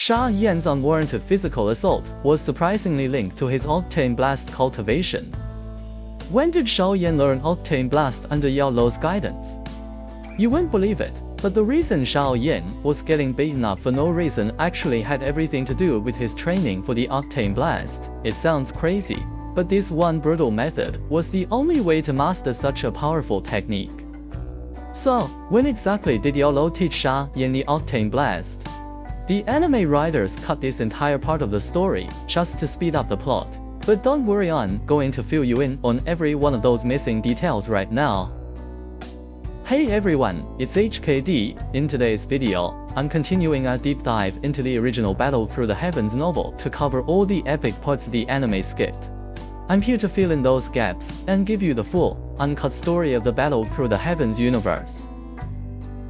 Xiao Yan's unwarranted physical assault was surprisingly linked to his Octane Blast cultivation. When did Xiao Yan learn Octane Blast under Yao Luo's guidance? You wouldn't believe it, but the reason Xiao Yan was getting beaten up for no reason actually had everything to do with his training for the Octane Blast. It sounds crazy, but this one brutal method was the only way to master such a powerful technique. So, when exactly did Yao Luo teach Xiao Yan the Octane Blast? The anime writers cut this entire part of the story just to speed up the plot. But don't worry, I'm going to fill you in on every one of those missing details right now. Hey everyone, it's HKD. In today's video, I'm continuing our deep dive into the original Battle Through the Heavens novel to cover all the epic parts the anime skipped. I'm here to fill in those gaps and give you the full, uncut story of the Battle Through the Heavens universe.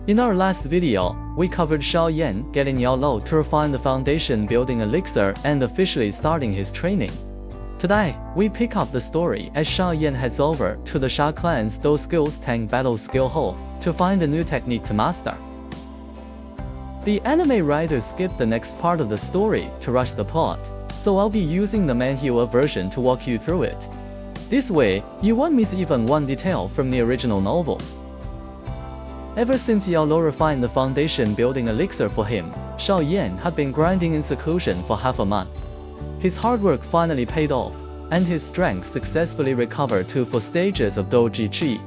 In our last video, we covered Xiao Yan getting Yao Luo to refine the foundation building elixir and officially starting his training. Today, we pick up the story as Xiao Yan heads over to the Sha clan's Do Skills Tank Battle Skill Hall to find a new technique to master. The anime writers skipped the next part of the story to rush the plot, so I'll be using the manhwa version to walk you through it. This way, you won't miss even one detail from the original novel. Ever since Yao Luo refined the foundation building elixir for him, Xiao Yan had been grinding in seclusion for half a month. His hard work finally paid off, and his strength successfully recovered to 4 stages of Doji Qi.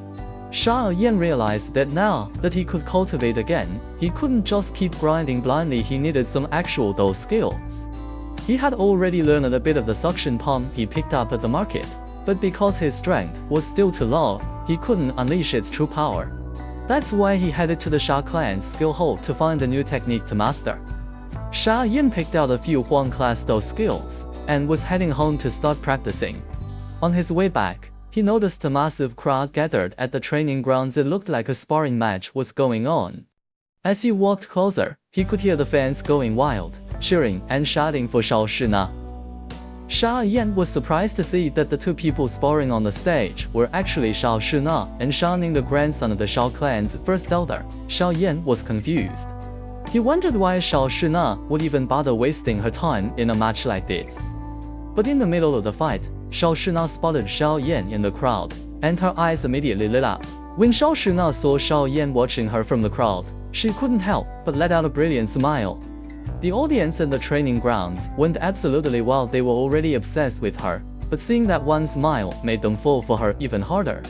Xiao Yan realized that now that he could cultivate again, he couldn't just keep grinding blindly, he needed some actual Do skills. He had already learned a bit of the suction palm he picked up at the market, but because his strength was still too low, he couldn't unleash its true power. That's why he headed to the Sha clan's skill hall to find a new technique to master. Xiao Yan picked out a few Huang-class Do skills, and was heading home to start practicing. On his way back, he noticed a massive crowd gathered at the training grounds. It looked like a sparring match was going on. As he walked closer, he could hear the fans going wild, cheering and shouting for Xiao Shina. Xiao Yan was surprised to see that the 2 people sparring on the stage were actually Xiao Shina and Xiao Ning, the grandson of the Xiao clan's first elder. Xiao Yan was confused. He wondered why Xiao Shina would even bother wasting her time in a match like this. But in the middle of the fight, Xiao Shina spotted Xiao Yan in the crowd, and her eyes immediately lit up. When Xiao Shina saw Xiao Yan watching her from the crowd, she couldn't help but let out a brilliant smile. The audience and the training grounds went absolutely wild. They were already obsessed with her, but seeing that one smile made them fall for her even harder.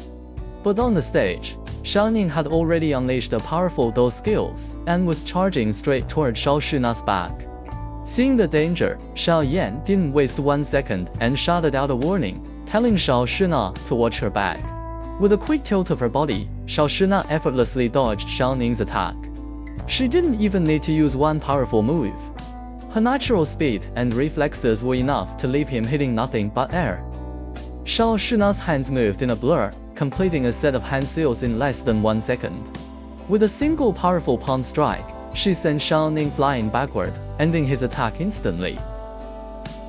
But on the stage, Xiao Ning had already unleashed a powerful Do skills and was charging straight toward Xiao Shina's back. Seeing the danger, Xiao Yan didn't waste 1 second and shouted out a warning, telling Xiao Shina to watch her back. With a quick tilt of her body, Xiao Shina effortlessly dodged Xiao Ning's attack. She didn't even need to use one powerful move. Her natural speed and reflexes were enough to leave him hitting nothing but air. Xiao Shina's hands moved in a blur, completing a set of hand seals in less than 1 second. With a single powerful palm strike, she sent Xiao Ning flying backward, ending his attack instantly.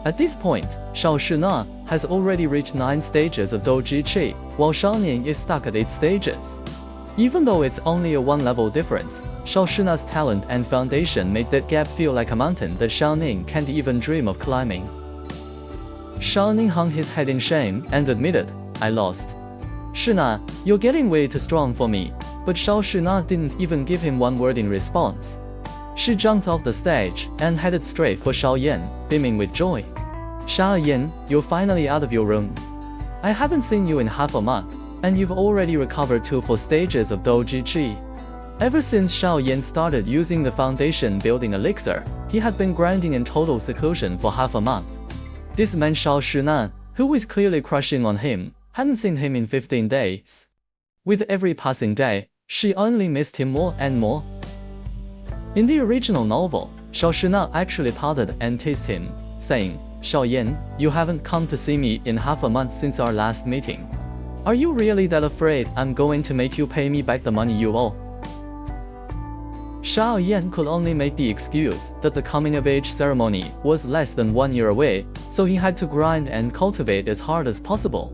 At this point, Xiao Shina has already reached 9 stages of Doji Qi, while Xiao Ning is stuck at 8 stages. Even though it's only a 1-level difference, Xiao Shina's talent and foundation made that gap feel like a mountain that Xiao Ning can't even dream of climbing. Xiao Ning hung his head in shame and admitted, "I lost. Shina, you're getting way too strong for me." But Xiao Shina didn't even give him one word in response. She jumped off the stage and headed straight for Xiao Yan, beaming with joy. "Xiao Yan, you're finally out of your room. I haven't seen you in half a month, and you've already recovered 2 full stages of Doji Qi." Ever since Xiao Yan started using the foundation building elixir, he had been grinding in total seclusion for half a month. This meant Xiao Shina, who was clearly crushing on him, hadn't seen him in 15 days. With every passing day, she only missed him more and more. In the original novel, Xiao Shina actually pouted and teased him, saying, "Xiao Yan, you haven't come to see me in half a month since our last meeting. Are you really that afraid I'm going to make you pay me back the money you owe?" Xiao Yan could only make the excuse that the coming-of-age ceremony was less than 1 year away, so he had to grind and cultivate as hard as possible.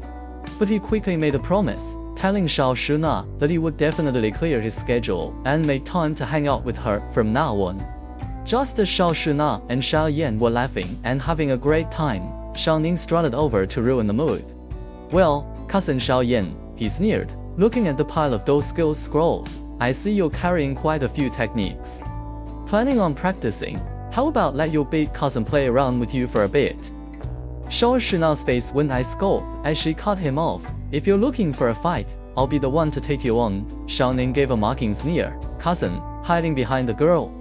But he quickly made a promise, telling Xiao Shina that he would definitely clear his schedule and make time to hang out with her from now on. Just as Xiao Shina and Xiao Yan were laughing and having a great time, Xiao Ning strutted over to ruin the mood. "Well, cousin Xiao Yan," he sneered, looking at the pile of those skills scrolls, "I see you're carrying quite a few techniques. Planning on practicing? How about let your big cousin play around with you for a bit?" Xiao Shina's face went ice cold as she cut him off. "If you're looking for a fight, I'll be the one to take you on." Xiao Ning gave a mocking sneer. "Cousin, hiding behind the girl?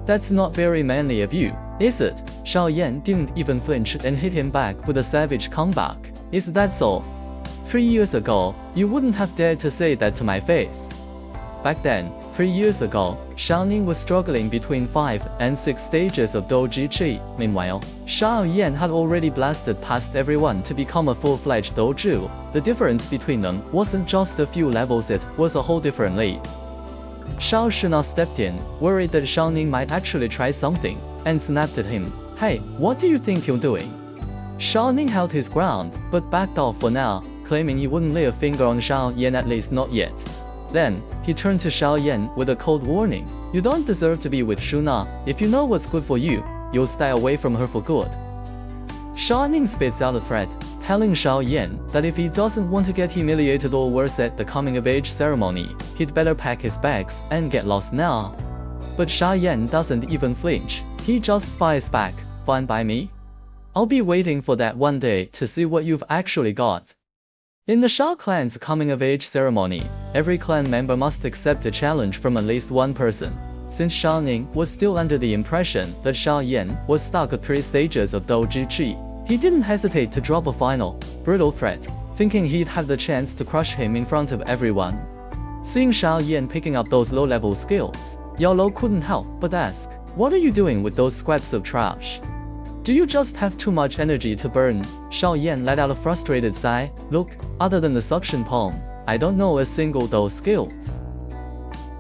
That's not very manly of you, is it?" Xiao Yan didn't even flinch and hit him back with a savage comeback. "Is that so? 3 years ago, you wouldn't have dared to say that to my face." Back then, 3 years ago, Xiao Ning was struggling between 5 and 6 stages of Doji Chi. Meanwhile, Xiao Yan had already blasted past everyone to become a full-fledged Doju. The difference between them wasn't just a few levels, it was a whole different league. Xiao Shina stepped in, worried that Xiao Ning might actually try something, and snapped at him. "Hey, what do you think you're doing?" Xiao Ning held his ground, but backed off for now, claiming he wouldn't lay a finger on Xiao Yan, at least not yet. Then, he turned to Xiao Yan with a cold warning. "You don't deserve to be with Shuna. If you know what's good for you, you'll stay away from her for good." Xiao Ning spits out a threat, telling Xiao Yan that if he doesn't want to get humiliated or worse at the coming-of-age ceremony, he'd better pack his bags and get lost now. But Xiao Yan doesn't even flinch. He just fires back, "Fine by me. I'll be waiting for that one day to see what you've actually got." In the Xiao clan's coming-of-age ceremony, every clan member must accept a challenge from at least one person. Since Xiao Ning was still under the impression that Xiao Yan was stuck at 3 stages of Doji Chi, he didn't hesitate to drop a final, brutal threat, thinking he'd have the chance to crush him in front of everyone. Seeing Xiao Yan picking up those low-level skills, Yao Lo couldn't help but ask, "What are you doing with those scraps of trash? Do you just have too much energy to burn?" Xiao Yan let out a frustrated sigh. "Look, other than the suction palm, I don't know a single those skills.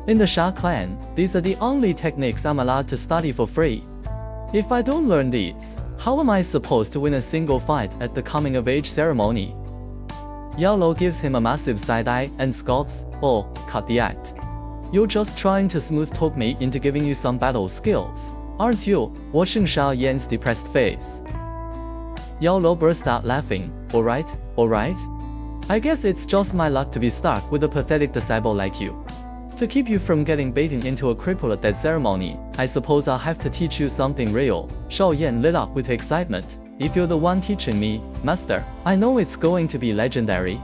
In the Xia clan, these are the only techniques I'm allowed to study for free. If I don't learn these, how am I supposed to win a single fight at the coming-of-age ceremony?" Yao Lo gives him a massive side-eye and scoffs. "Oh, cut the act. You're just trying to smooth-talk me into giving you some battle skills, aren't you?" Watching Xiao Yan's depressed face, Yao Lo burst out laughing. Alright. I guess it's just my luck to be stuck with a pathetic disciple like you. To keep you from getting beaten into a cripple at that ceremony, I suppose I'll have to teach you something real." Xiao Yan lit up with excitement. "If you're the one teaching me, master, I know it's going to be legendary."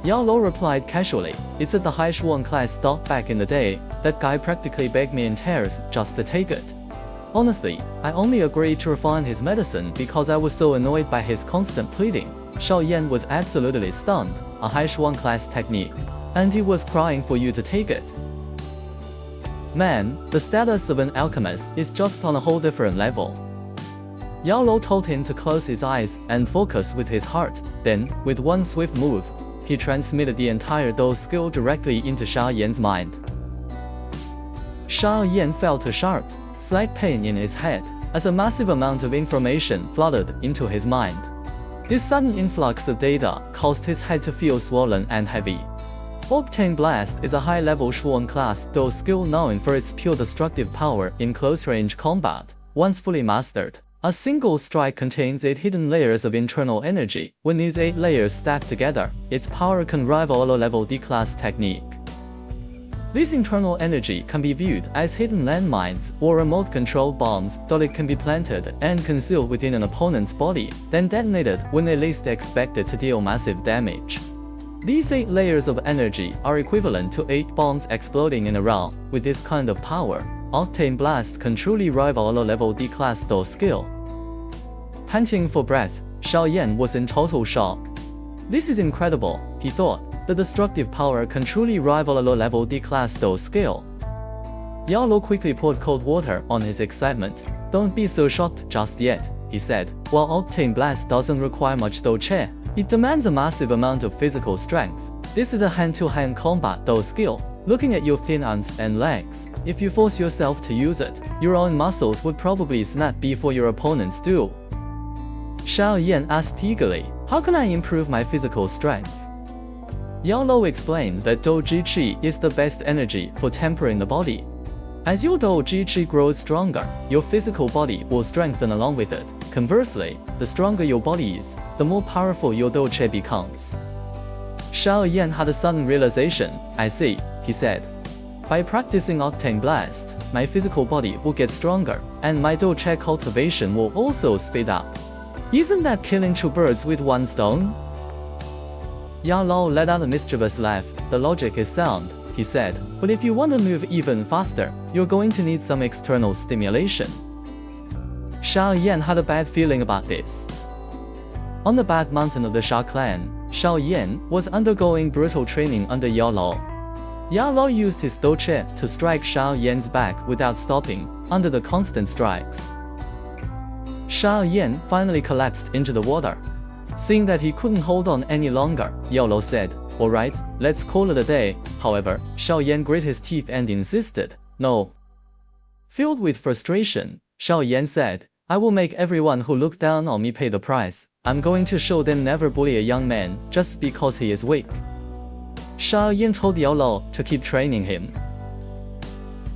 Yao Lo replied casually, "It's at the High Shuan class back in the day. That guy practically begged me in tears just to take it. Honestly, I only agreed to refine his medicine because I was so annoyed by his constant pleading." Xiao Yan was absolutely stunned. "A High Shuan class technique? And he was crying for you to take it? Man, the status of an alchemist is just on a whole different level." Yao Lo told him to close his eyes and focus with his heart. Then, with one swift move, he transmitted the entire Do skill directly into Xiao Yan's mind. Xiao Yan felt a sharp, slight pain in his head, as a massive amount of information flooded into his mind. This sudden influx of data caused his head to feel swollen and heavy. Octane Blast is a high-level Shuan class Do skill known for its pure destructive power in close-range combat. Once fully mastered, a single strike contains 8 hidden layers of internal energy. When these 8 layers stack together, its power can rival a low-level D-class technique. This internal energy can be viewed as hidden landmines or remote-controlled bombs. It can be planted and concealed within an opponent's body, then detonated when they least expect it to deal massive damage. These 8 layers of energy are equivalent to 8 bombs exploding in a row. With this kind of power, Octane Blast can truly rival a low-level D-class Do skill. Panting for breath, Xiao Yan was in total shock. This is incredible, he thought. The destructive power can truly rival a low-level D-class Do skill. Yao Lo quickly poured cold water on his excitement. "Don't be so shocked just yet," he said. "While Octane Blast doesn't require much Do Che, it demands a massive amount of physical strength. This is a hand-to-hand combat Do skill. Looking at your thin arms and legs, if you force yourself to use it, your own muscles would probably snap before your opponents do." Xiao Yan asked eagerly, "How can I improve my physical strength?" Yao Lo explained that Doji Chi is the best energy for tempering the body. As your Dou Chi grows stronger, your physical body will strengthen along with it. Conversely, the stronger your body is, the more powerful your Dou Chi becomes. Xiao Yan had a sudden realization. I see, he said. By practicing Octane Blast, my physical body will get stronger, and my Dou Chi cultivation will also speed up. Isn't that killing two birds with one stone? Yao Lao let out a mischievous laugh. The logic is sound, he said, but if you want to move even faster, you're going to need some external stimulation. Xiao Yan had a bad feeling about this. On the Bad Mountain of the Sha clan, Xiao Yan was undergoing brutal training under Yao Lao. Yao Lao used his Dou Chi to strike Xiao Yan's back without stopping, under the constant strikes. Xiao Yan finally collapsed into the water. Seeing that he couldn't hold on any longer, Yao Lao said, "Alright, let's call it a day." However, Xiao Yan grit his teeth and insisted, "No." Filled with frustration, Xiao Yan said, "I will make everyone who look down on me pay the price. I'm going to show them never bully a young man just because he is weak." Xiao Yan told Yao Lao to keep training him.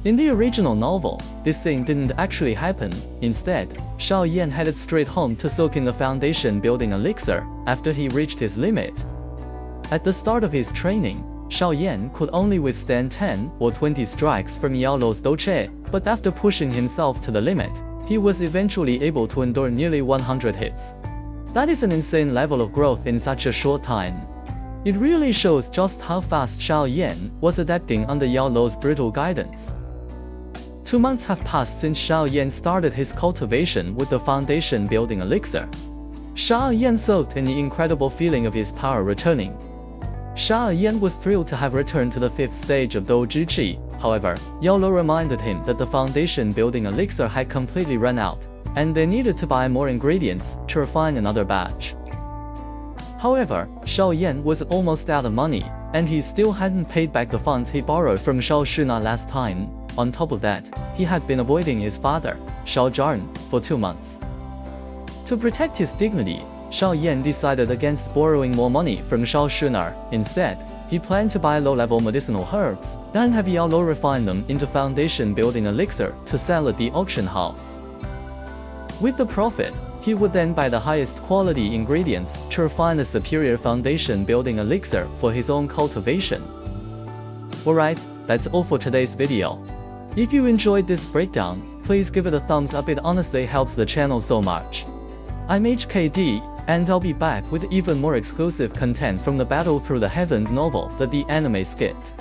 In the original novel, this scene didn't actually happen. Instead, Xiao Yan headed straight home to soak in the foundation building elixir after he reached his limit. At the start of his training, Xiao Yan could only withstand 10 or 20 strikes from Yao Lao's Dou Chi, but after pushing himself to the limit, he was eventually able to endure nearly 100 hits. That is an insane level of growth in such a short time. It really shows just how fast Xiao Yan was adapting under Yao Lao's brutal guidance. 2 months have passed since Xiao Yan started his cultivation with the foundation building elixir. Xiao Yan soaked in the incredible feeling of his power returning. Xiao Yan was thrilled to have returned to the 5th stage of Dou Chi. However, Yao Lao reminded him that the foundation building elixir had completely run out, and they needed to buy more ingredients to refine another batch. However, Xiao Yan was almost out of money, and he still hadn't paid back the funds he borrowed from Xiao Shuna last time. On top of that, he had been avoiding his father, Xiao Zhan, for 2 months. To protect his dignity, Xiao Yan decided against borrowing more money from Xiao Shuna. Instead, he planned to buy low-level medicinal herbs, then have Yao Lao refine them into foundation building elixir to sell at the auction house. With the profit, he would then buy the highest quality ingredients to refine a superior foundation building elixir for his own cultivation. Alright, that's all for today's video. If you enjoyed this breakdown, please give it a thumbs up. It honestly helps the channel so much. I'm HKD, and I'll be back with even more exclusive content from the Battle Through the Heavens novel that the anime skipped.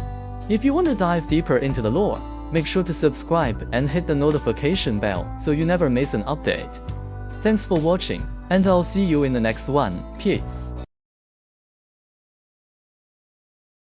If you want to dive deeper into the lore, make sure to subscribe and hit the notification bell so you never miss an update. Thanks for watching, and I'll see you in the next one. Peace.